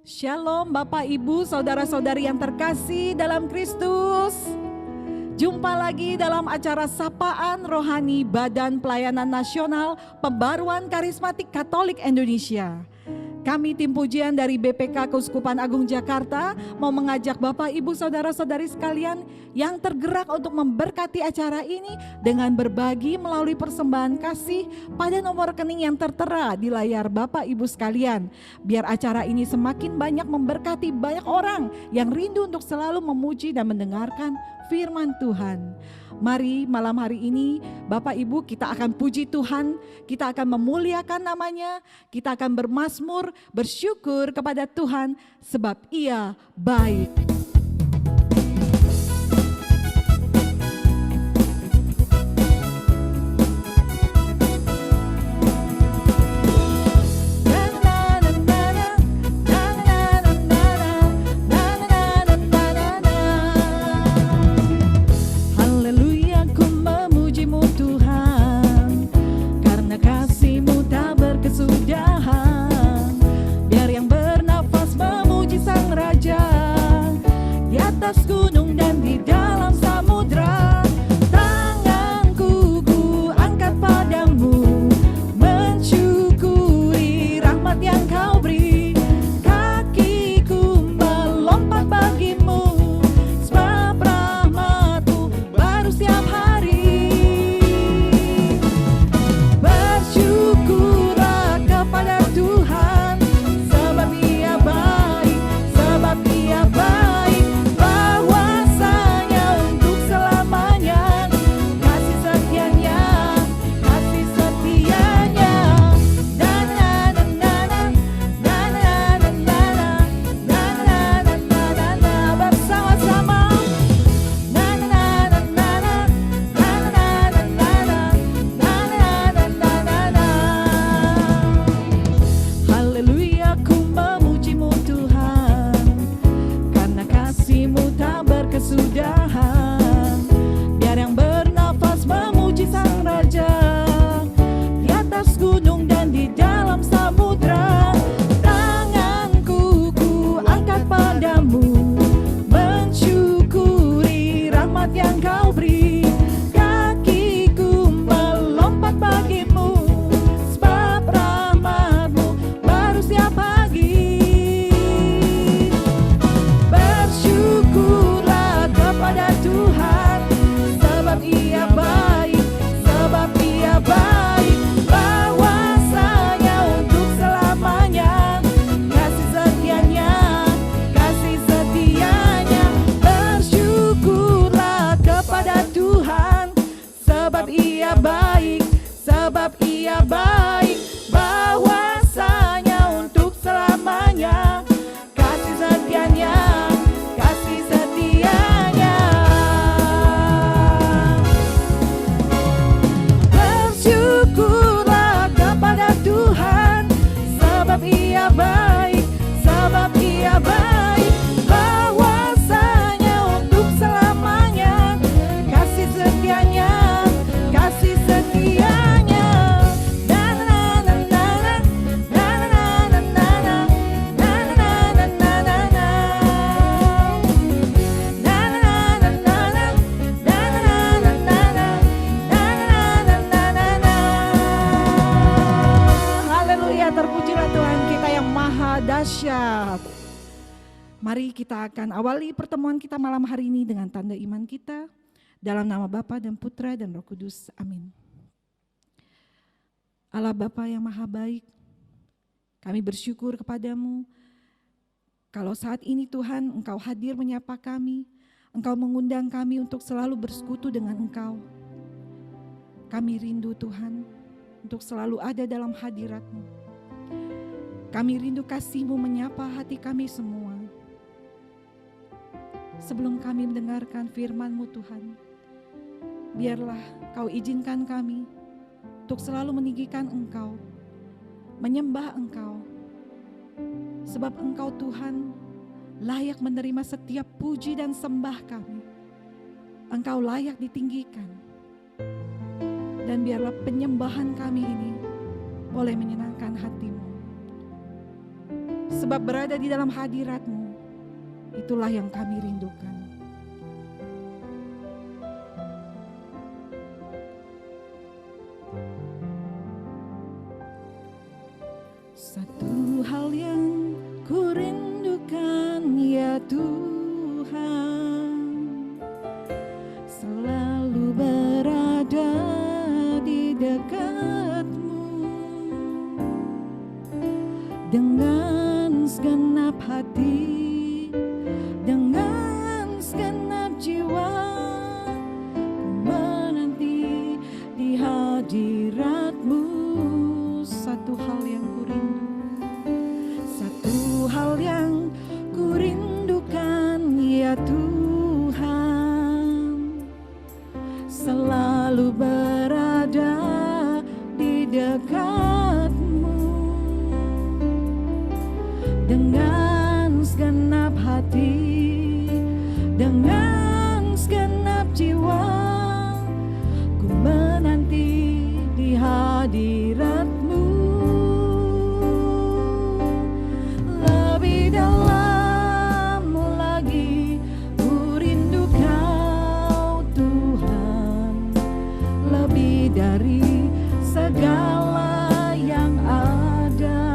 Shalom Bapak Ibu Saudara-saudari yang terkasih dalam Kristus. Jumpa lagi dalam acara Sapaan Rohani Badan Pelayanan Nasional Pembaruan Karismatik Katolik Indonesia. Kami tim pujian dari BPK Keuskupan Agung Jakarta mau mengajak Bapak Ibu Saudara-saudari sekalian yang tergerak untuk memberkati acara ini dengan berbagi melalui persembahan kasih pada nomor rekening yang tertera di layar Bapak Ibu sekalian. Biar acara ini semakin banyak memberkati banyak orang yang rindu untuk selalu memuji dan mendengarkan firman Tuhan. Mari malam hari ini Bapak Ibu kita akan puji Tuhan, kita akan memuliakan namanya, kita akan bermazmur, bersyukur kepada Tuhan sebab Ia baik. Atas gunung dan di dalam samudra, tanganku ku angkat padamu, mensyukuri rahmat yang kau beri. Kakiku melompat bagimu, sebab rahmatmu baru setiap hari. Bersyukurlah kepada Tuhan, sebab Ia baik, sebab Ia baik. Kesudahan, biar yang bernafas memuji Sang Raja di atas gunung dan di dalam samudra. Tanganku ku angkat padamu, mensyukuri rahmat yang kau beri. Kakiku melompat bagimu, sebab rahmatmu baru setiap pagi. Bersyukur pada Tuhan, sebab Ia baik, sebab Ia baik, bahwasanya untuk selamanya, kasih setianya, kasih setianya. Bersyukurlah kepada Tuhan, sebab Ia baik, sebab Ia baik, bahwasanya untuk selamanya, kasih setianya. Sebab Ia baik, sebab Ia baik, bahwasanya untuk selamanya, kasih setianya, kasih setianya. Dahsyat. Mari kita akan awali pertemuan kita malam hari ini dengan tanda iman kita. Dalam nama Bapa dan Putra dan Roh Kudus. Amin. Allah Bapa yang maha baik, kami bersyukur kepadamu. Kalau saat ini Tuhan Engkau hadir menyapa kami, Engkau mengundang kami untuk selalu bersekutu dengan Engkau. Kami rindu Tuhan untuk selalu ada dalam hadirat-Mu. Kami rindu kasih-Mu menyapa hati kami semua. Sebelum kami mendengarkan firman-Mu Tuhan, biarlah Kau izinkan kami untuk selalu meninggikan Engkau, menyembah Engkau. Sebab Engkau Tuhan layak menerima setiap puji dan sembah kami. Engkau layak ditinggikan. Dan biarlah penyembahan kami ini boleh menyenangkan hati-Mu. sebab berada di dalam hadirat-Mu, itulah yang kami rindukan. Satu hal yang ku rindukan ya Tuhan, selalu berada di dekat-Mu dengan segenap hati, dengan segenap jiwa, ku menanti di hadirat-Mu. Satu hal yang ku rindu, satu hal yang ku rindukan ya Tuhan, selalu berada di dekat-Mu dengan segenap hati, dengan segenap jiwa, ku menanti di hadirat-Mu. Lebih dalam lagi ku rindu Kau Tuhan, lebih dari segala yang ada.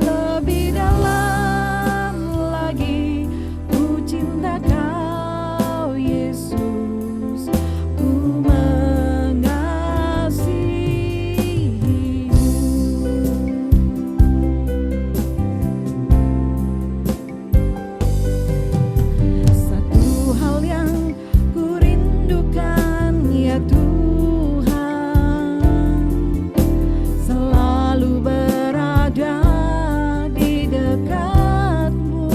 Lebih dalam lagi ku cinta Kau Yesus, ku mengasihi-Mu. Satu hal yang ku rindukan ya Tuhan, selalu berada di dekat-Mu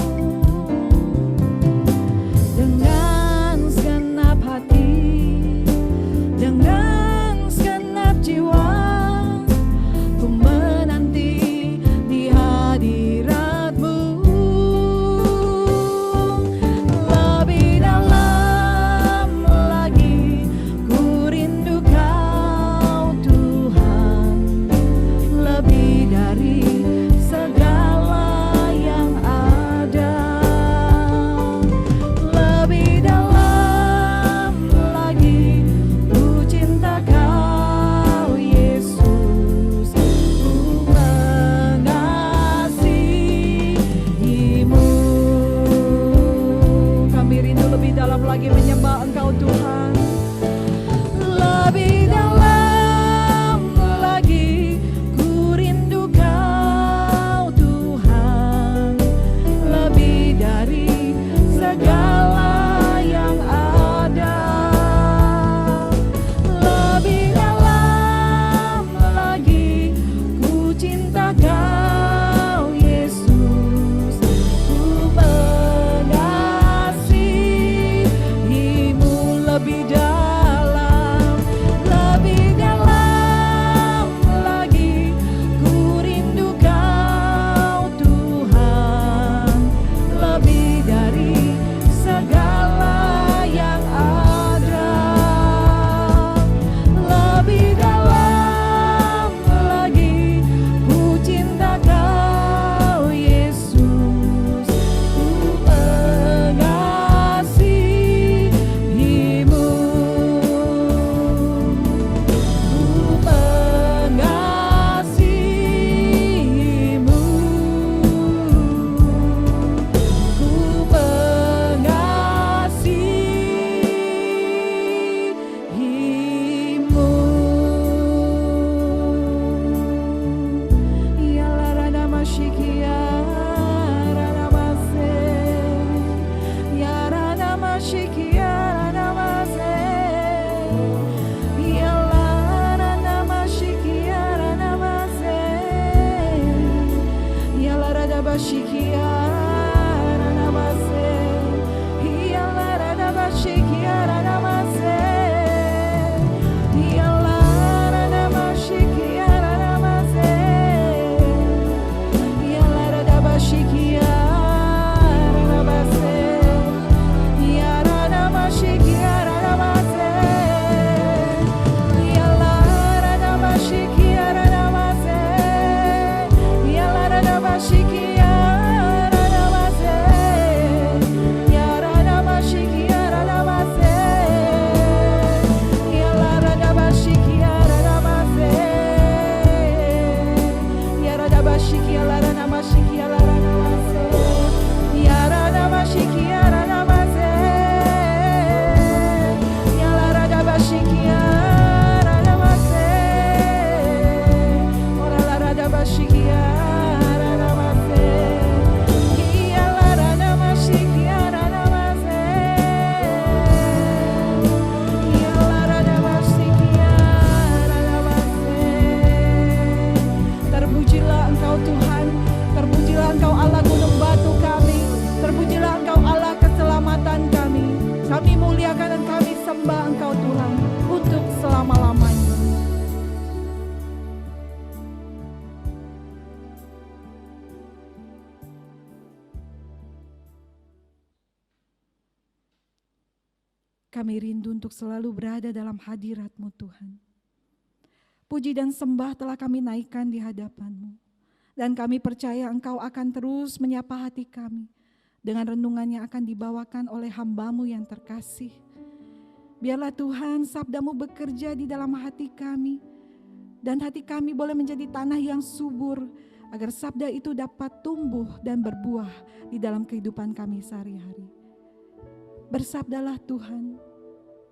dengan segenap hati, dengan segenap jiwa, ku menanti di hadirat-Mu. Lebih dalam lagi ku rindu Kau Tuhan, lebih dari segala yang ada. Lebih dalam lagi ku cinta Kau Yesus, ku mengasihi-Mu. Kami rindu lebih dalam lagi menyembah Engkau Tuhan. Lebih dalam lagi ku rindu Kau Tuhan, lebih dari segala yang ada. Lebih dalam lagi ku cinta Kau Yesus, ku mengasihi-Mu. Lebih dalam lagi ku rindu Kau Tuhan, lebih dari segala yang ada. Lebih dalam lagi ku cinta Kau Yesus, ku mengasihi-Mu. Kami rindu untuk selalu berada dalam hadirat-Mu Tuhan. Puji dan sembah telah kami naikkan di hadapan-Mu. Dan kami percaya Engkau akan terus menyapa hati kami dengan renungan yang akan dibawakan oleh hamba-Mu yang terkasih. Biarlah Tuhan sabda-Mu bekerja di dalam hati kami. Dan hati kami boleh menjadi tanah yang subur agar sabda itu dapat tumbuh dan berbuah di dalam kehidupan kami sehari-hari. Bersabdalah Tuhan,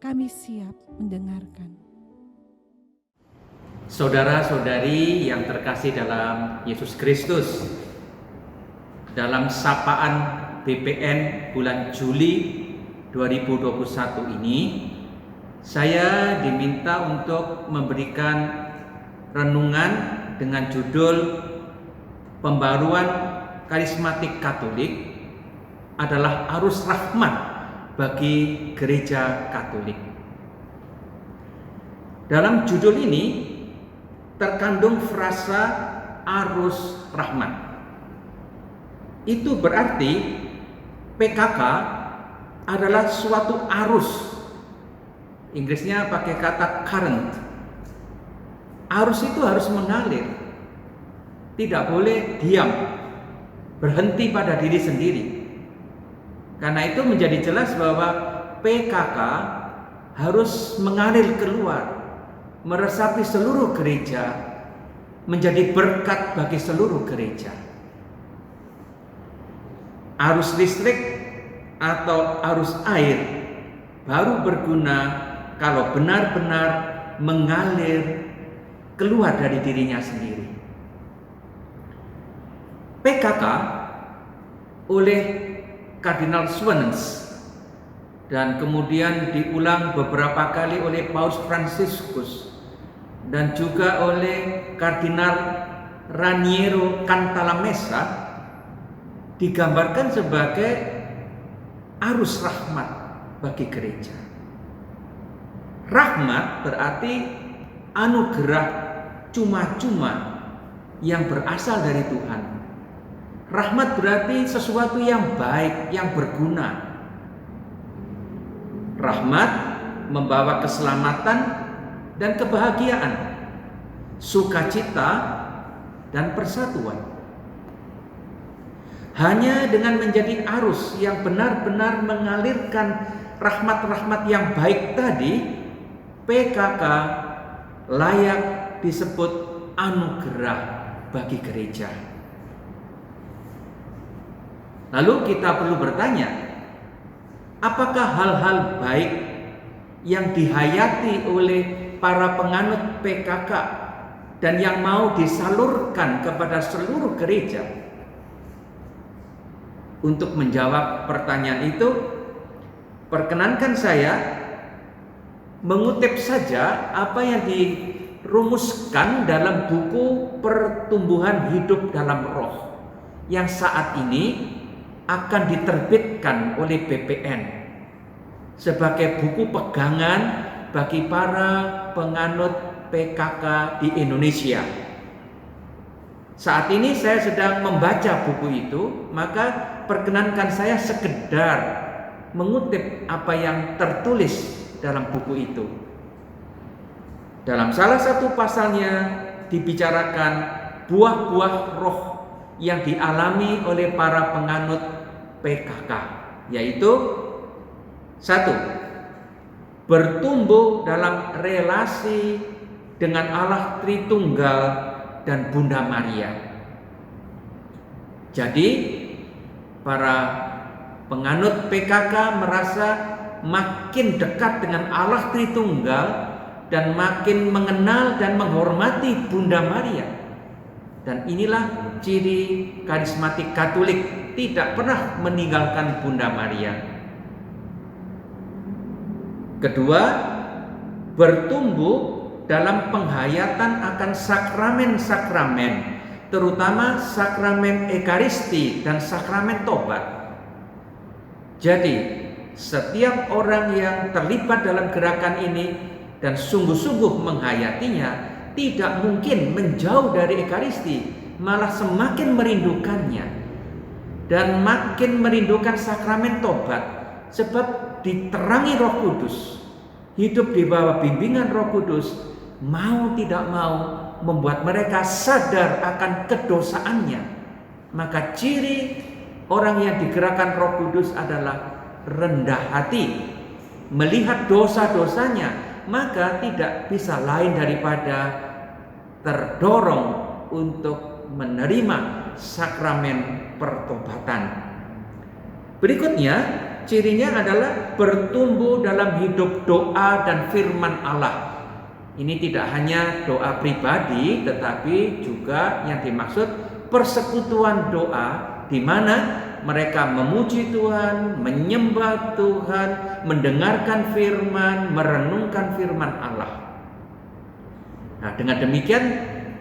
kami siap mendengarkan. Saudara-saudari yang terkasih dalam Yesus Kristus, dalam sapaan BPN bulan Juli 2021 ini, saya diminta untuk memberikan renungan dengan judul Pembaruan Karismatik Katolik adalah arus rahmat bagi gereja Katolik. Dalam judul ini terkandung frasa arus rahmat. Itu berarti PKK adalah suatu arus. Inggrisnya pakai kata current. Arus itu harus mengalir. Tidak boleh diam, berhenti pada diri sendiri. Karena itu menjadi jelas bahwa PKK harus mengalir keluar, meresapi seluruh gereja, menjadi berkat bagi seluruh gereja. Arus listrik atau arus air baru berguna kalau benar-benar mengalir keluar dari dirinya sendiri. PKK oleh Kardinal Swanens dan kemudian diulang beberapa kali oleh Paus Fransiskus dan juga oleh Kardinal Raniero Cantalamessa digambarkan sebagai arus rahmat bagi gereja. Rahmat berarti anugerah cuma-cuma yang berasal dari Tuhan. Rahmat berarti sesuatu yang baik, yang berguna. Rahmat membawa keselamatan dan kebahagiaan, sukacita dan persatuan. Hanya dengan menjadi arus yang benar-benar mengalirkan rahmat-rahmat yang baik tadi, PKK layak disebut anugerah bagi gereja. Lalu kita perlu bertanya, apakah hal-hal baik yang dihayati oleh para penganut PKK dan yang mau disalurkan kepada seluruh gereja? Untuk menjawab pertanyaan itu, perkenankan saya mengutip saja apa yang dirumuskan dalam buku Pertumbuhan Hidup dalam Roh yang saat ini akan diterbitkan oleh BPN sebagai buku pegangan bagi para penganut PKK di Indonesia. Saat ini saya sedang membaca buku itu, maka perkenankan saya sekedar mengutip apa yang tertulis dalam buku itu. Dalam salah satu pasalnya dibicarakan buah-buah roh yang dialami oleh para penganut PKK, yaitu satu, bertumbuh dalam relasi dengan Allah Tritunggal dan Bunda Maria. Jadi para penganut PKK merasa makin dekat dengan Allah Tritunggal dan makin mengenal dan menghormati Bunda Maria. Dan inilah ciri karismatik Katolik, tidak pernah meninggalkan Bunda Maria. Kedua, bertumbuh dalam penghayatan akan sakramen-sakramen, terutama sakramen Ekaristi dan sakramen tobat. Jadi, setiap orang yang terlibat dalam gerakan ini dan sungguh-sungguh menghayatinya tidak mungkin menjauh dari Ekaristi, malah semakin merindukannya dan makin merindukan sakramen tobat, sebab diterangi Roh Kudus, hidup di bawah bimbingan Roh Kudus, mau tidak mau membuat mereka sadar akan kedosaannya. Maka ciri orang yang digerakkan Roh Kudus adalah rendah hati, melihat dosa-dosanya, maka tidak bisa lain daripada terdorong untuk menerima sakramen pertobatan. Berikutnya, cirinya adalah bertumbuh dalam hidup doa dan firman Allah. Ini tidak hanya doa pribadi, tetapi juga yang dimaksud persekutuan doa, di mana mereka memuji Tuhan, menyembah Tuhan, mendengarkan firman, merenungkan firman Allah. Nah, dengan demikian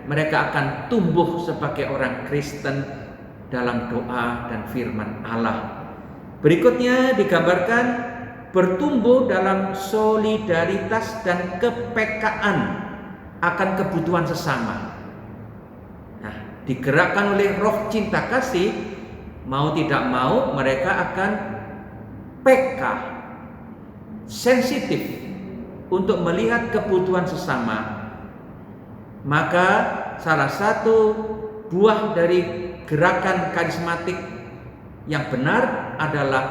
mereka akan tumbuh sebagai orang Kristen dalam doa dan firman Allah. Berikutnya digambarkan bertumbuh dalam solidaritas dan kepekaan akan kebutuhan sesama. Nah, digerakkan oleh roh cinta kasih, mau tidak mau mereka akan peka, sensitif untuk melihat kebutuhan sesama. Maka salah satu buah dari gerakan karismatik yang benar adalah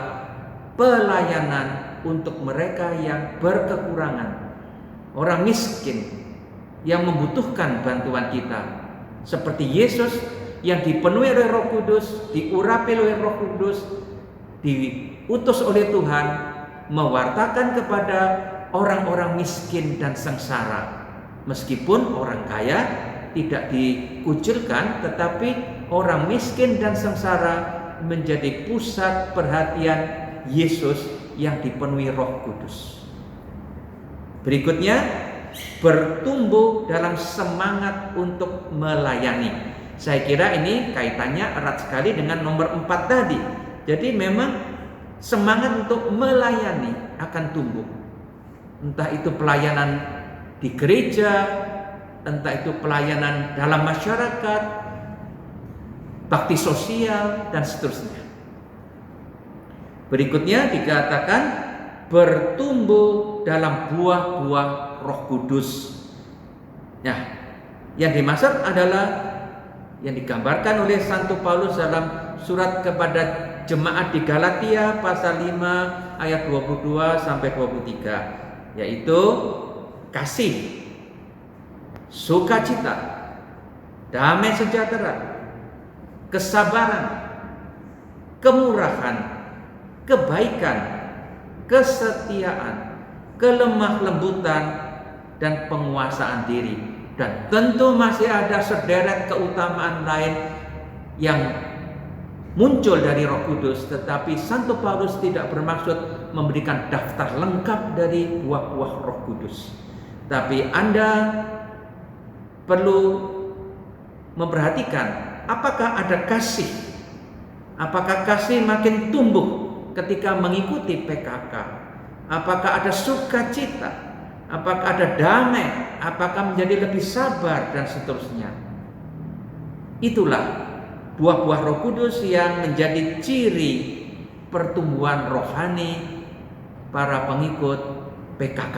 pelayanan untuk mereka yang berkekurangan, orang miskin yang membutuhkan bantuan kita. Seperti Yesus yang dipenuhi oleh Roh Kudus, diurapi oleh Roh Kudus, diutus oleh Tuhan mewartakan kepada orang-orang miskin dan sengsara. Meskipun orang kaya tidak dikucilkan, tetapi orang miskin dan sengsara menjadi pusat perhatian Yesus yang dipenuhi Roh Kudus. Berikutnya, bertumbuh dalam semangat untuk melayani. Saya kira ini kaitannya erat sekali dengan nomor 4 tadi. Jadi memang semangat untuk melayani akan tumbuh. Entah itu pelayanan di gereja, entah itu pelayanan dalam masyarakat, bakti sosial, dan seterusnya. Berikutnya dikatakan bertumbuh dalam buah-buah Roh Kudus. Nah, yang dimaksud adalah yang digambarkan oleh Santo Paulus dalam surat kepada jemaat di Galatia pasal 5 ayat 22 sampai 23, yaitu kasih, sukacita, damai sejahtera, kesabaran, kemurahan, kebaikan, kesetiaan, kelemah lembutan, dan penguasaan diri. Dan tentu masih ada sederet keutamaan lain yang muncul dari Roh Kudus, tetapi Santo Paulus tidak bermaksud memberikan daftar lengkap dari buah-buah Roh Kudus. Tapi Anda perlu memperhatikan apakah ada kasih. Apakah kasih makin tumbuh ketika mengikuti PKK? Apakah ada sukacita? Apakah ada damai? Apakah menjadi lebih sabar dan seterusnya? Itulah buah-buah Roh Kudus yang menjadi ciri pertumbuhan rohani para pengikut PKK.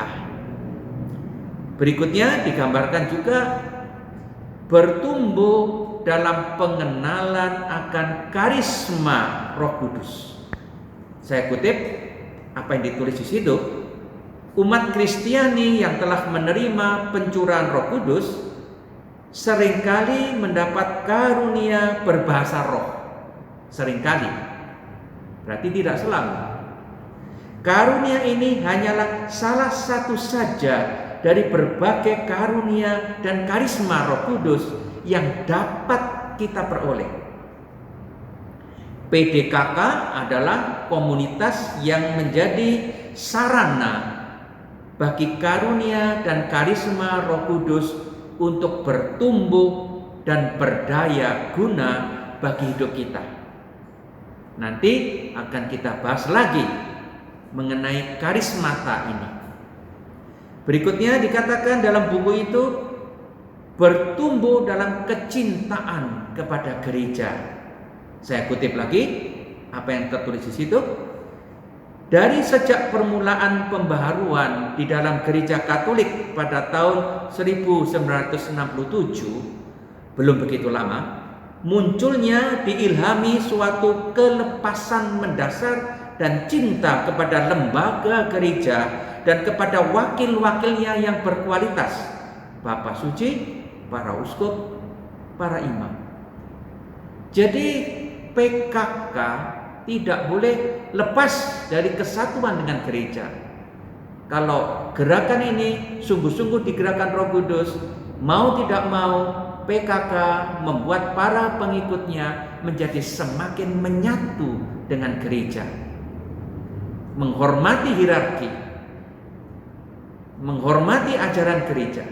Berikutnya digambarkan juga bertumbuh dalam pengenalan akan karisma Roh Kudus. Saya kutip apa yang ditulis di situ. Umat Kristiani yang telah menerima pencurahan Roh Kudus seringkali mendapat karunia berbahasa roh. Seringkali, berarti tidak selalu. Karunia ini hanyalah salah satu saja dari berbagai karunia dan karisma Roh Kudus yang dapat kita peroleh. PDKK adalah komunitas yang menjadi sarana bagi karunia dan karisma Roh Kudus untuk bertumbuh dan berdaya guna bagi hidup kita. Nanti akan kita bahas lagi mengenai karismata ini. Berikutnya dikatakan dalam buku itu bertumbuh dalam kecintaan kepada gereja. Saya kutip lagi apa yang tertulis di situ. Dari sejak permulaan pembaharuan di dalam gereja Katolik pada tahun 1967, belum begitu lama, munculnya diilhami suatu kelepasan mendasar dan cinta kepada lembaga gereja dan kepada wakil-wakilnya yang berkualitas, Bapak Suci, para uskup, para imam. Jadi PKK tidak boleh lepas dari kesatuan dengan gereja. Kalau gerakan ini sungguh-sungguh digerakkan Roh Kudus, mau tidak mau PKK membuat para pengikutnya menjadi semakin menyatu dengan gereja, menghormati hierarki, menghormati ajaran gereja.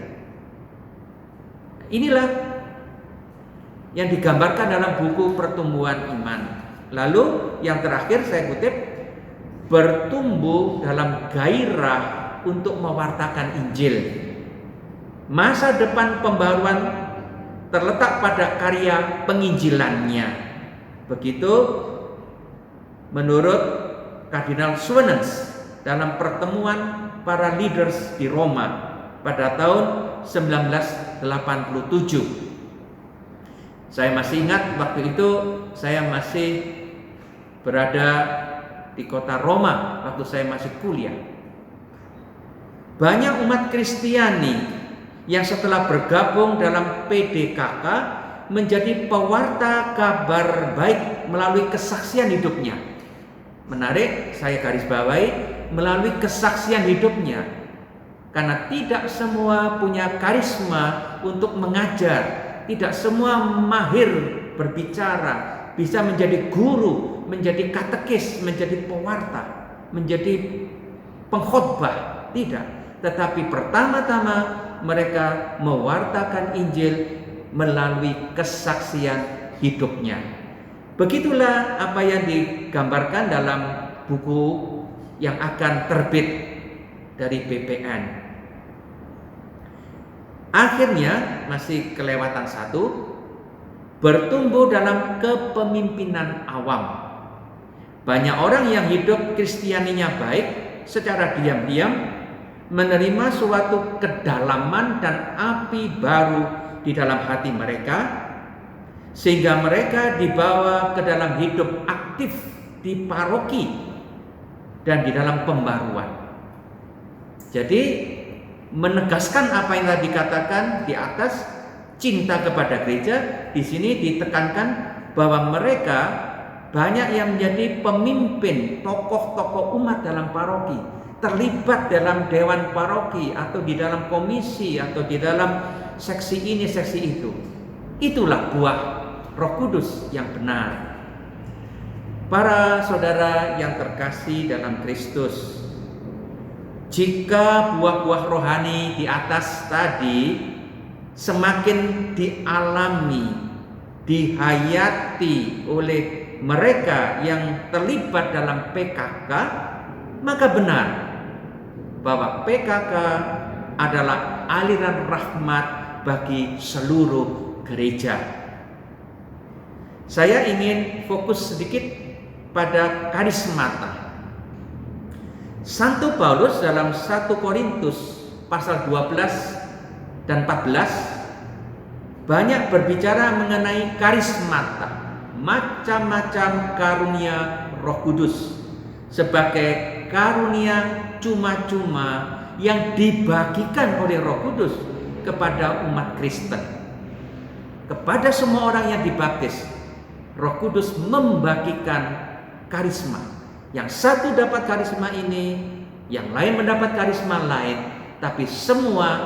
Inilah yang digambarkan dalam buku Pertumbuhan Iman. Lalu yang terakhir saya kutip, bertumbuh dalam gairah untuk mewartakan Injil. Masa depan pembaruan terletak pada karya penginjilannya. Begitu menurut Kardinal Suenens dalam pertemuan para leaders di Roma pada tahun 1987. Saya masih ingat waktu itu saya masih berada di kota Roma waktu saya masih kuliah. Banyak umat Kristiani yang setelah bergabung dalam PDKK menjadi pewarta kabar baik melalui kesaksian hidupnya. Menarik, saya garis bawahi, melalui kesaksian hidupnya. Karena tidak semua punya karisma untuk mengajar, tidak semua mahir berbicara, bisa menjadi guru, menjadi katekis, menjadi pewarta, menjadi pengkhotbah, tidak. Tetapi pertama-tama mereka mewartakan Injil melalui kesaksian hidupnya. Begitulah apa yang digambarkan dalam buku yang akan terbit dari BPN. Akhirnya masih kelewatan satu, bertumbuh dalam kepemimpinan awam. Banyak orang yang hidup Kristianinya baik secara diam-diam menerima suatu kedalaman dan api baru di dalam hati mereka, sehingga mereka dibawa ke dalam hidup aktif di paroki dan di dalam pembaruan. Jadi menegaskan apa yang tadi dikatakan di atas, cinta kepada gereja, di sini ditekankan bahwa mereka banyak yang menjadi pemimpin, tokoh-tokoh umat dalam paroki, terlibat dalam dewan paroki atau di dalam komisi atau di dalam seksi ini, seksi itu. Itulah buah Roh Kudus yang benar. Para saudara yang terkasih dalam Kristus, jika buah-buah rohani di atas tadi semakin dialami, dihayati oleh mereka yang terlibat dalam PKK, maka benar bahwa PKK adalah aliran rahmat bagi seluruh gereja. Saya ingin fokus sedikit pada karismata. Santo Paulus dalam 1 Korintus pasal 12 dan 14 banyak berbicara mengenai karismata, macam-macam karunia Roh Kudus sebagai karunia cuma-cuma yang dibagikan oleh Roh Kudus kepada umat Kristen. Kepada semua orang yang dibaptis, Roh Kudus membagikan karisma. Yang satu dapat karisma ini, yang lain mendapat karisma lain, tapi semua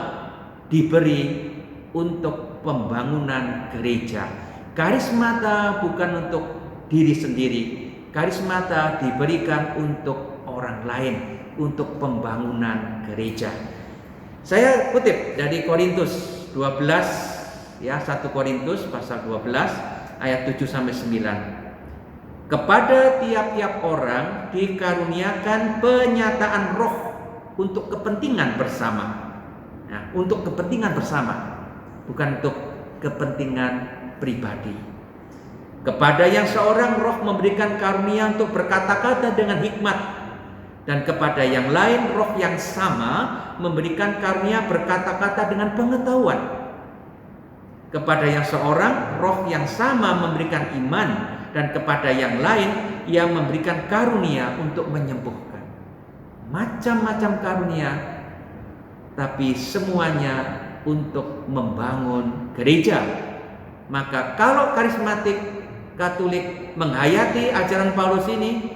diberi untuk pembangunan gereja. Karismata bukan untuk diri sendiri. Karismata diberikan untuk orang lain, untuk pembangunan gereja. Saya kutip dari Korintus 12 ya, 1 Korintus pasal 12 ayat 7 sampai 9. Kepada tiap-tiap orang dikaruniakan penyataan roh untuk kepentingan bersama. Nah, untuk kepentingan bersama, bukan untuk kepentingan pribadi. Kepada yang seorang roh memberikan karunia untuk berkata-kata dengan hikmat, dan kepada yang lain roh yang sama memberikan karunia berkata-kata dengan pengetahuan. Kepada yang seorang roh yang sama memberikan iman, dan kepada yang lain ia memberikan karunia untuk menyembuhkan. Macam-macam karunia, tapi semuanya untuk membangun gereja. Maka kalau karismatik Katolik menghayati ajaran Paulus ini,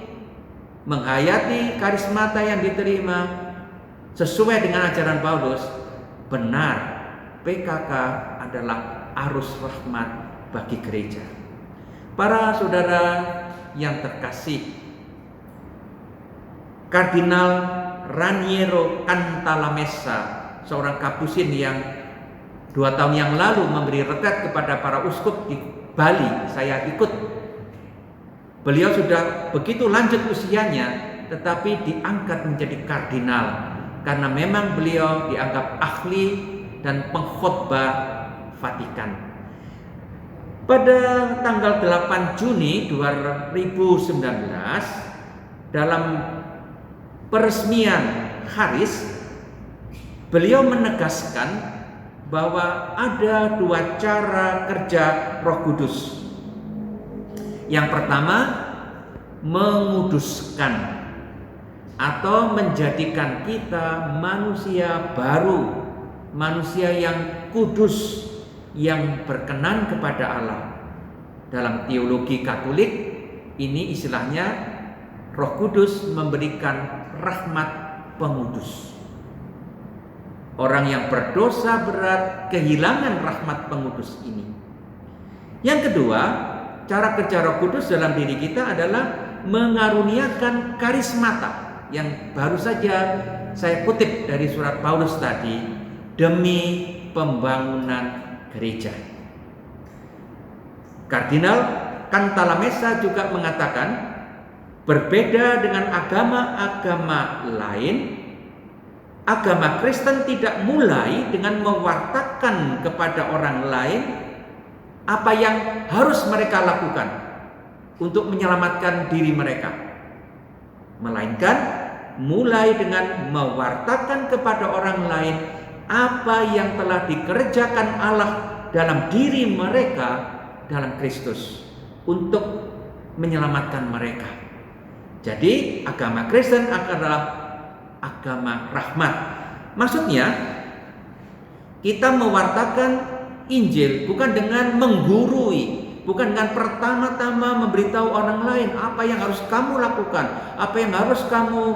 menghayati karismata yang diterima sesuai dengan ajaran Paulus, benar PKK adalah arus rahmat bagi gereja. Para saudara yang terkasih, Kardinal Raniero Cantalamessa, seorang kapusin yang 2 tahun yang lalu memberi retret kepada para uskup di Bali, saya ikut. Beliau sudah begitu lanjut usianya, tetapi diangkat menjadi kardinal karena memang beliau dianggap ahli dan pengkhotbah Vatikan. Pada tanggal 8 Juni 2019, dalam peresmian Charis, beliau menegaskan bahwa ada 2 cara kerja Roh Kudus. Yang pertama, menguduskan atau menjadikan kita manusia baru, manusia yang kudus, yang berkenan kepada Allah. Dalam teologi Katolik ini istilahnya Roh Kudus memberikan rahmat pengudus. Orang yang berdosa berat kehilangan rahmat pengudus ini. Yang kedua, cara kerja Roh Kudus dalam diri kita adalah mengaruniakan karismata yang baru saja saya kutip dari surat Paulus tadi, demi pembangunan gereja. Kardinal Cantalamessa juga mengatakan, berbeda dengan agama-agama lain, agama Kristen tidak mulai dengan mewartakan kepada orang lain apa yang harus mereka lakukan untuk menyelamatkan diri mereka, melainkan mulai dengan mewartakan kepada orang lain apa yang telah dikerjakan Allah dalam diri mereka dalam Kristus untuk menyelamatkan mereka. Jadi agama Kristen adalah agama rahmat. Maksudnya kita mewartakan Injil bukan dengan menggurui, bukan dengan pertama-tama memberitahu orang lain apa yang harus kamu lakukan, apa yang harus kamu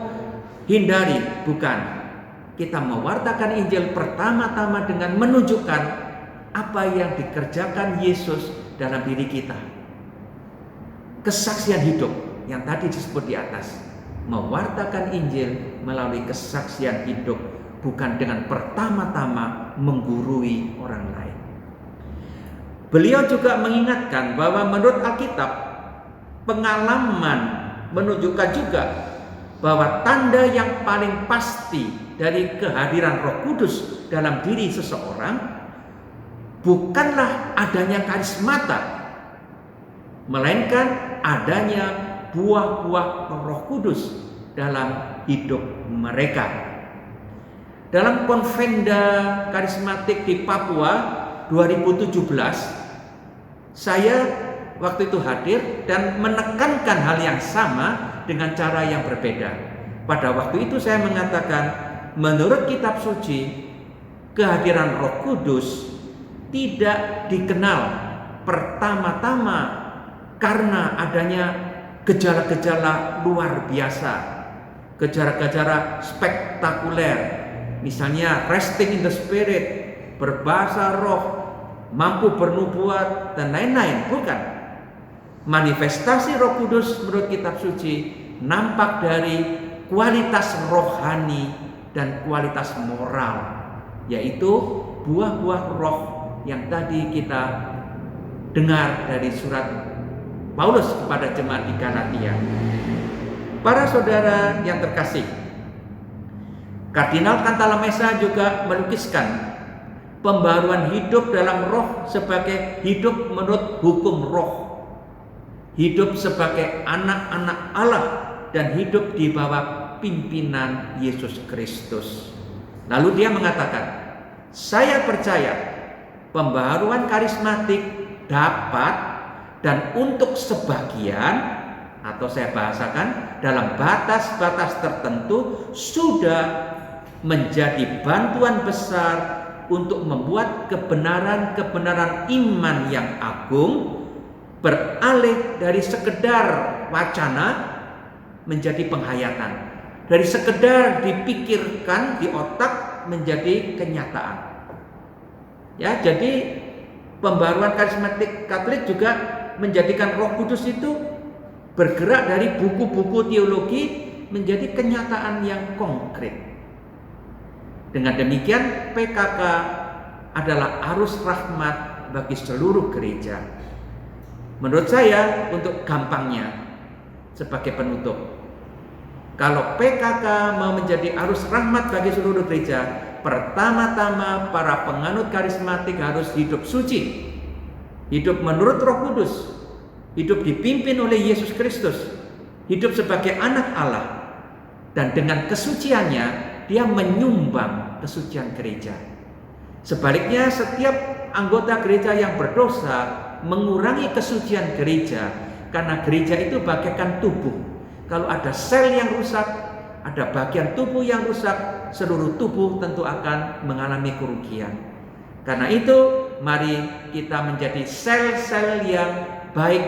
hindari, bukan. Kita mewartakan Injil pertama-tama dengan menunjukkan apa yang dikerjakan Yesus dalam diri kita. Kesaksian hidup yang tadi disebut di atas. Mewartakan Injil melalui kesaksian hidup, bukan dengan pertama-tama menggurui orang lain. Beliau juga mengingatkan bahwa menurut Alkitab, pengalaman menunjukkan juga bahwa tanda yang paling pasti dari kehadiran Roh Kudus dalam diri seseorang bukanlah adanya karismata, melainkan adanya buah-buah Roh Kudus dalam hidup mereka. Dalam konvenda karismatik di Papua 2017 saya waktu itu hadir dan menekankan hal yang sama dengan cara yang berbeda. Pada waktu itu saya mengatakan, menurut kitab suci, kehadiran Roh Kudus tidak dikenal pertama-tama karena adanya gejala-gejala luar biasa, gejala-gejala spektakuler, misalnya resting in the spirit, berbahasa roh, mampu bernubuat, dan lain-lain. Bukan. Manifestasi Roh Kudus menurut kitab suci nampak dari kualitas rohani dan kualitas moral, yaitu buah-buah roh yang tadi kita dengar dari surat Paulus kepada jemaat di Galatia. Para saudara yang terkasih, Kardinal Cantalamessa juga melukiskan pembaruan hidup dalam roh sebagai hidup menurut hukum roh, hidup sebagai anak-anak Allah, dan hidup di bawah pimpinan Yesus Kristus. Lalu dia mengatakan, saya percaya pembaruan karismatik dapat dan untuk sebagian, atau saya bahasakan dalam batas-batas tertentu, sudah menjadi bantuan besar untuk membuat kebenaran-kebenaran iman yang agung beralih dari sekedar wacana menjadi penghayatan, dari sekedar dipikirkan di otak menjadi kenyataan. Ya, jadi pembaruan karismatik Katolik juga menjadikan Roh Kudus itu bergerak dari buku-buku teologi menjadi kenyataan yang konkret. Dengan demikian, PKK adalah arus rahmat bagi seluruh gereja. Menurut saya, untuk gampangnya, sebagai penutup, kalau PKK mau menjadi arus rahmat bagi seluruh gereja, pertama-tama para penganut karismatik harus hidup suci, hidup menurut Roh Kudus, hidup dipimpin oleh Yesus Kristus, hidup sebagai anak Allah, dan dengan kesuciannya dia menyumbang kesucian gereja. Sebaliknya, setiap anggota gereja yang berdosa mengurangi kesucian gereja, karena gereja itu bagaikan tubuh. Kalau ada sel yang rusak, ada bagian tubuh yang rusak, seluruh tubuh tentu akan mengalami kerugian. Karena itu, mari kita menjadi sel-sel yang baik,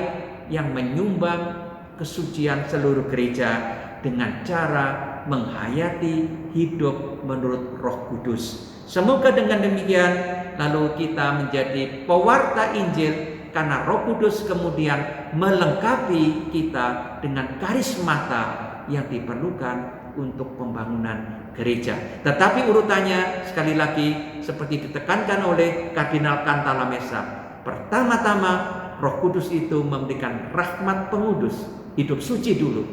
yang menyumbang kesucian seluruh gereja dengan cara menghayati hidup menurut Roh Kudus. Semoga dengan demikian lalu kita menjadi pewarta Injil, karena Roh Kudus kemudian melengkapi kita dengan karismata yang diperlukan untuk pembangunan gereja. Tetapi urutannya sekali lagi seperti ditekankan oleh Kardinal Cantalamessa, pertama-tama Roh Kudus itu memberikan rahmat pengudus, hidup suci dulu,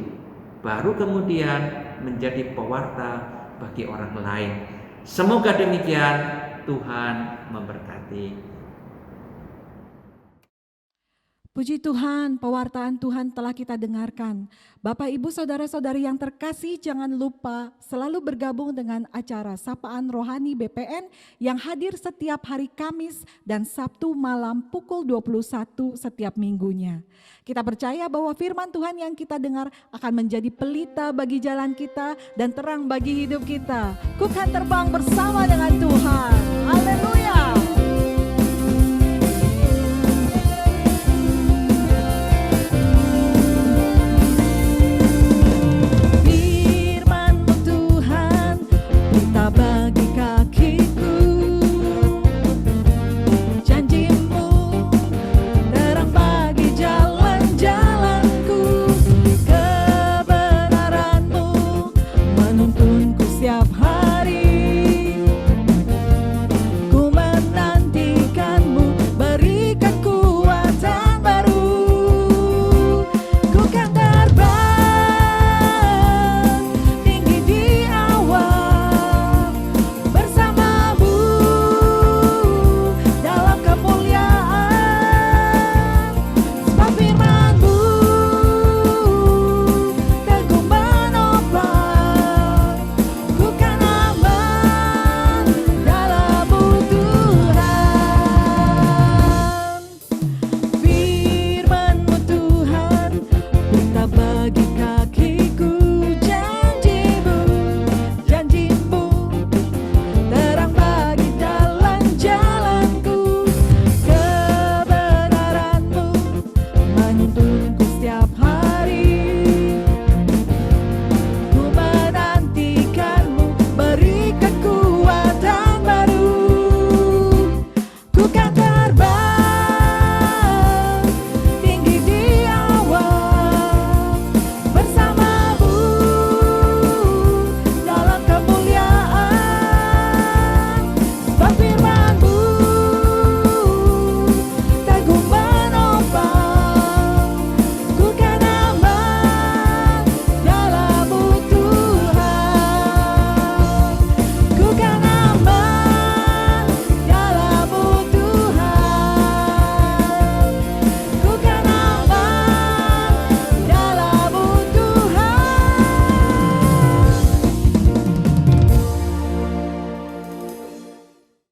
baru kemudian menjadi pewarta bagi orang lain. Semoga demikian. Tuhan memberkati. Puji Tuhan, pewartaan Tuhan telah kita dengarkan. Bapak, Ibu, Saudara-saudari yang terkasih, jangan lupa selalu bergabung dengan acara Sapaan Rohani BPN yang hadir setiap hari Kamis dan Sabtu malam pukul 21 setiap minggunya. Kita percaya bahwa firman Tuhan yang kita dengar akan menjadi pelita bagi jalan kita dan terang bagi hidup kita. Ku kan terbang bersama dengan Tuhan. Haleluya.